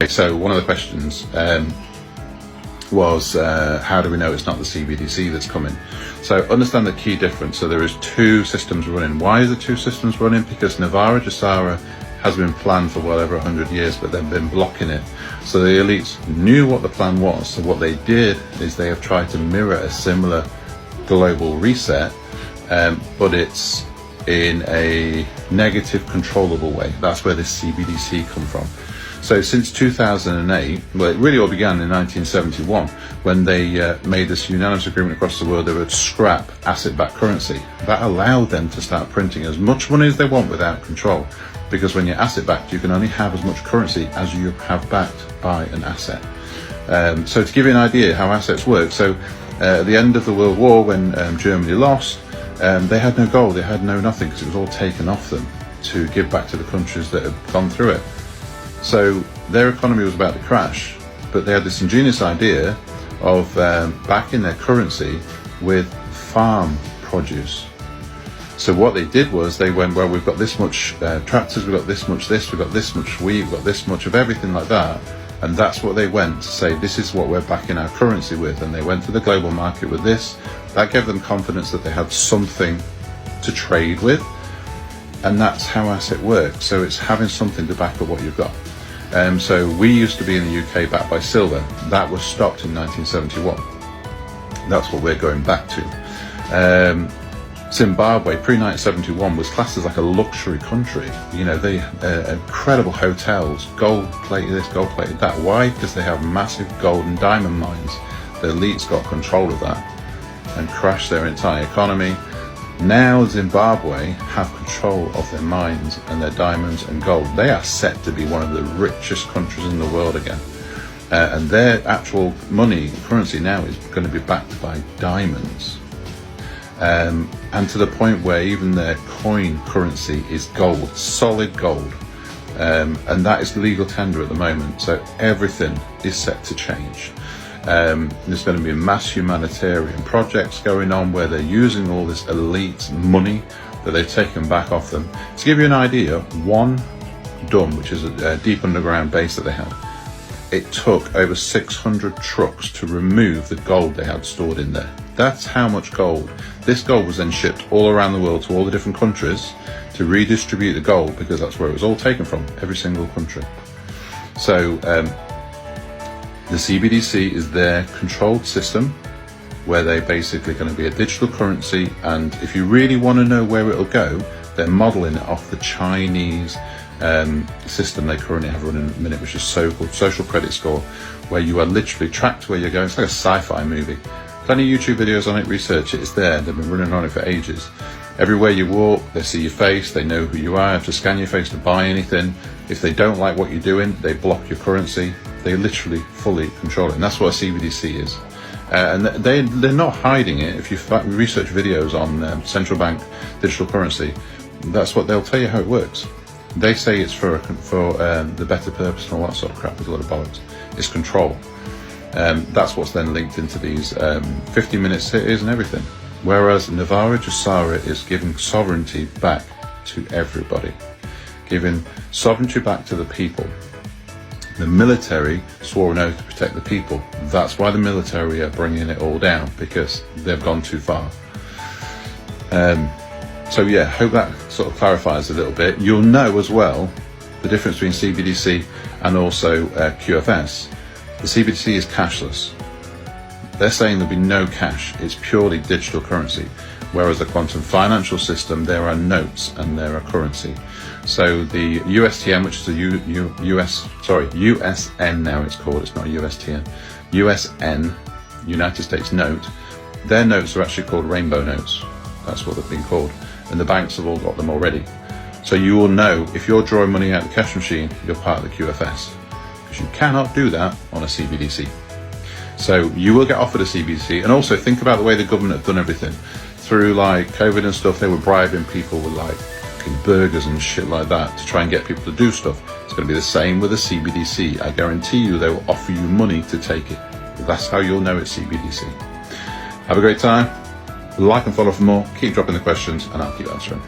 So one of the questions was how do we know it's not the CBDC that's coming? So understand the key difference. So there is two systems running. Why is the two systems running? Because Nesara, gesara has been planned for well over 100 years, but they've been blocking it. So the elites knew what the plan was. So what they did is they have tried to mirror a similar global reset, but it's in a negative, controllable way. That's where this CBDC come from. So since 2008, well, it really all began in 1971 when they made this unanimous agreement across the world they would scrap asset-backed currency. That allowed them to start printing as much money as they want without control, because when you're asset-backed, you can only have as much currency as you have backed by an asset. So to give you an idea how assets work, so at the end of the World War, when Germany lost, they had no gold, they had no nothing, because it was all taken off them to give back to the countries that had gone through it. So their economy was about to crash, but they had this ingenious idea of backing their currency with farm produce. So what they did was they went, well, we've got this much tractors, we've got this much this, we've got this much wheat, we've got this much of everything like that. And that's what they went to say, this is what we're backing our currency with. And they went to the global market with this. That gave them confidence that they had something to trade with. And that's how asset works. So it's having something to back up what you've got. So we used to be in the UK backed by silver. That was stopped in 1971. That's what we're going back to. Zimbabwe pre-1971 was classed as like a luxury country. You know, they incredible hotels, gold plated this, gold plated that. Why? Because they have massive gold and diamond mines. The elites got control of that and crashed their entire economy. Now Zimbabwe have control of their mines and their diamonds and gold. They are set to be one of the richest countries in the world again. And their actual money, currency now is going to be backed by diamonds. And to the point where even their coin currency is gold, solid gold. And that is legal tender at the moment. So everything is set to change. There's going to be mass humanitarian projects going on where they're using all this elite money that they've taken back off them. To give you an idea, one dome, which is a deep underground base that they had, it took over 600 trucks to remove the gold they had stored in there. That's how much gold. This gold was then shipped all around the world to all the different countries to redistribute the gold, because that's where it was all taken from, every single country. So the CBDC is their controlled system where they're basically going to be a digital currency, and if you really want to know where it'll go, they're modeling it off the Chinese system they currently have running at the minute, which is so-called social credit score, where you are literally tracked where you're going. It's like a sci-fi movie. Plenty of YouTube videos on it, research it, it's there, they've been running on it for ages. Everywhere you walk, they see your face, they know who you are, you have to scan your face to buy anything. If they don't like what you're doing, they block your currency. They literally fully control it, and that's what a CBDC is. And they're not hiding it. If you research videos on central bank digital currency, that's what they'll tell you how it works. They say it's for the better purpose and all that sort of crap. There's a lot of bollocks. It's control. That's what's then linked into these 50-minute cities and everything. Whereas Nesara, gesara is giving sovereignty back to everybody, giving sovereignty back to the people. The military swore an oath to protect the people. That's why the military are bringing it all down, because they've gone too far. So yeah, hope that sort of clarifies a little bit. You'll know as well the difference between CBDC and also QFS. The CBDC is cashless. They're saying there'll be no cash. It's purely digital currency. Whereas the quantum financial system, there are notes and there are currency. So the USTN, which is the USN now it's called, it's not USTN. USN, United States note, their notes are actually called rainbow notes. That's what they've been called. And the banks have all got them already. So you will know if you're drawing money out of the cash machine, you're part of the QFS. Because you cannot do that on a CBDC. So you will get offered a CBDC. And also think about the way the government have done everything. Through like COVID and stuff, they were bribing people with like burgers and shit like that to try and get people to do stuff. It's going to be the same with a CBDC. I guarantee you they will offer you money to take it. That's how you'll know it's CBDC. Have a great time. Like and follow for more. Keep dropping the questions and I'll keep answering.